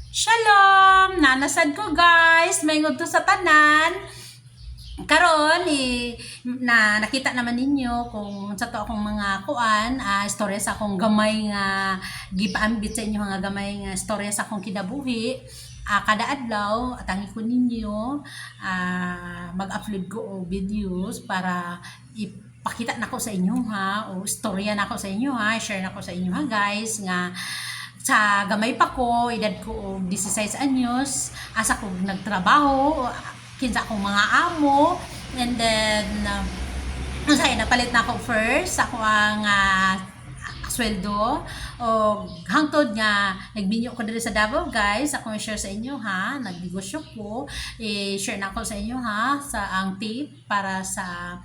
Shalom! Nanasad ko guys! May to sa tanan. Karon nakita naman ninyo kung sa to akong mga kuan, istorya sa akong gamay nga gipaambit sa inyo mga gamay nga istorya sa akong kinabuhi. Kada adlaw atangi ko ninyo mag-upload ko og videos para ipakita nako sa inyo ha, o istorya nako sa inyo ha, share nako sa inyo ha guys nga sa gamay pa ko, edad ko og 16 anyos, asa ko nagtrabaho, kinsa akong mga amo, and then unsay napalit na ako first ako ang sweldo o hangtod nga nagbinyo ko diri sa Davao guys. Ako share sa inyo ha, nagnegosyo ko, share na ako sa inyo ha sa ang tip para sa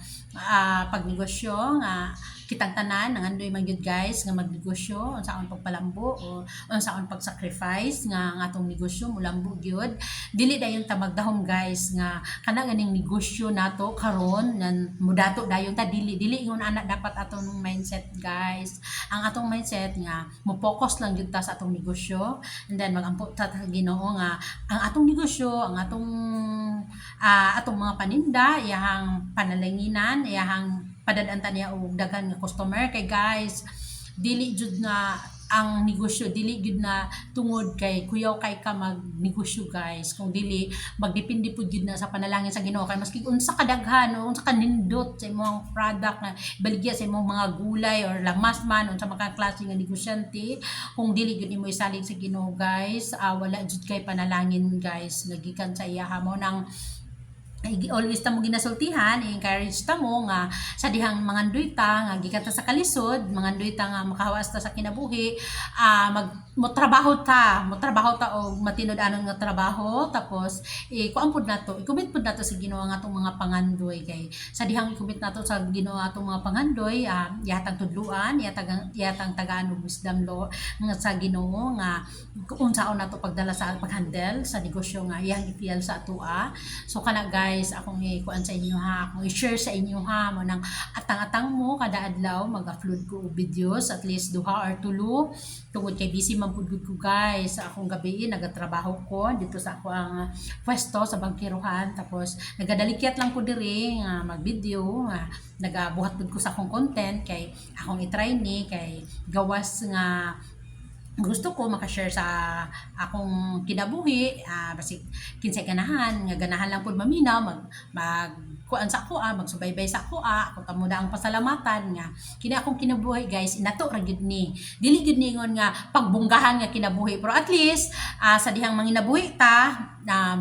pagnegosyo nga kitang tanan nangandoy man gyud guys nga magnegosyo unsaon pagpalambo o unsaon pagsacrifice nga atong negosyo mulambo gyud. Dili dayon ta magdahom guys nga kana ganing negosyo nato karon nan mudato dayon ta, dili ingon ana dapat atong mindset guys. Ang atong mindset nga mo focus lang gyud ta sa atong negosyo, and then magampo ta Ginoo nga ang atong negosyo, ang atong mga paninda iyahang panalanginan, iyahang padadanta niya og daghan nga customer kay guys. Dili jud na ang negosyo, dili jud na tungod kay kuyaw kay ka magnegosyo guys, kung dili magdepende pud jud na sa panalangin sa Ginoo. Kay maski unsa kadaghan o unsa kanindot sa imong product na baligya sa imong mga gulay or lamas man unsa mga klase nga negosyante, kung dili jud nimo isalig sa Ginoo guys, wala jud kay panalangin guys nga gikan sa iya mo nang always ta mo ginasultihan, encourage ta mo nga sa dihang mangandoy ta nga gikan ta sa kalisod, mangandoy ta nga makahawas ta sa kinabuhi, motrabaho ta og matinud-anon nga trabaho, tapos kuan pud nato, i-commit pud nato sa Ginoo nga atong mga pangandoy. Kay sa dihang i-commit nato sa Ginoo atong mga pangandoy, ihatang tudluan, ihatang tagaan og wisdom law nga sa Ginoo nga unsaon nato pagdala sa paghandle sa negosyo nga iyang ipiyal sa atoa. So kana guys, akong ikuan sa inyo ha, akong i-share sa inyo ha mo nang atang-atang mo kada adlaw mag-upload ko og videos at least duha or tulo, tungod kay busy man pud ko guys. Akong gabi nagatrabaho ko dito sa ako ang pwesto sa bangkiruhan, tapos nagadalikyat lang ko diri nga mag-video nga nagabuhat pud ko sa akong content kay akong i-try ni kay gawas nga gusto ko makashare sa akong kinabuhi, basig kinsay ganahan nga ganahan lang pud maminaw mag kuan sa ako magsubaybay sa ako kamo ang pasalamatan nga kini akong kinabuhi guys. Inato ra gyud ni, dili gyud ni ingon nga pagbunggahan nga kinabuhi, pero at least sa dihang manginabuhi ta na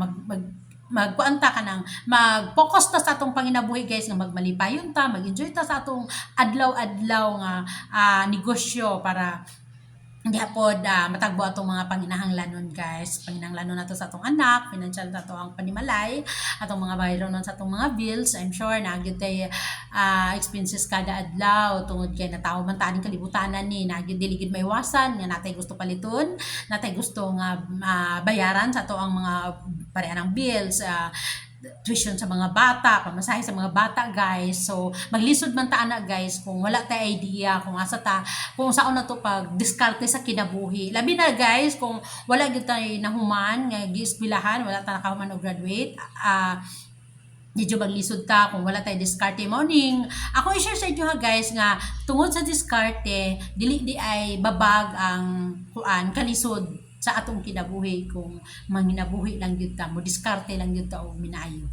magkuanta ka nang mag-focus ta sa atong panginabuhi guys, nga magmalipayon ta, mag-enjoy ta sa atong adlaw-adlaw nga negosyo para hindi pod matagbo atong mga panginahanglanon guys. Panginahanglanon nato sa atong anak, financial nato ang panimalay, atong mga bayronon sa atong mga bills. I'm sure na gyud tay expenses kada adlaw tungod kay natawo man ta aning kalibutanan ni, na gyud dili gyud maiwasan nga natay gusto paliton, natay gusto nga bayaran sa ato ang mga parehanang bills, tuition sa mga bata, pamasahe sa mga bata guys. So maglisod man ta ana guys kung wala tay idea kung asa ta, kung saan na to pag diskarte sa kinabuhi. Labi na guys kung wala gyud tay nahuman nga gieskwelahan, wala ta nakahuman og graduate, medyo maglisod ta kung wala tay diskarte morning. Ako i-share sa inyo ha guys nga tungod sa diskarte dili di ay babag ang kuan kalisod sa atong kinabuhi kung manginabuhi lang gyud ta, mo diskarte lang gyud ta og minaayo.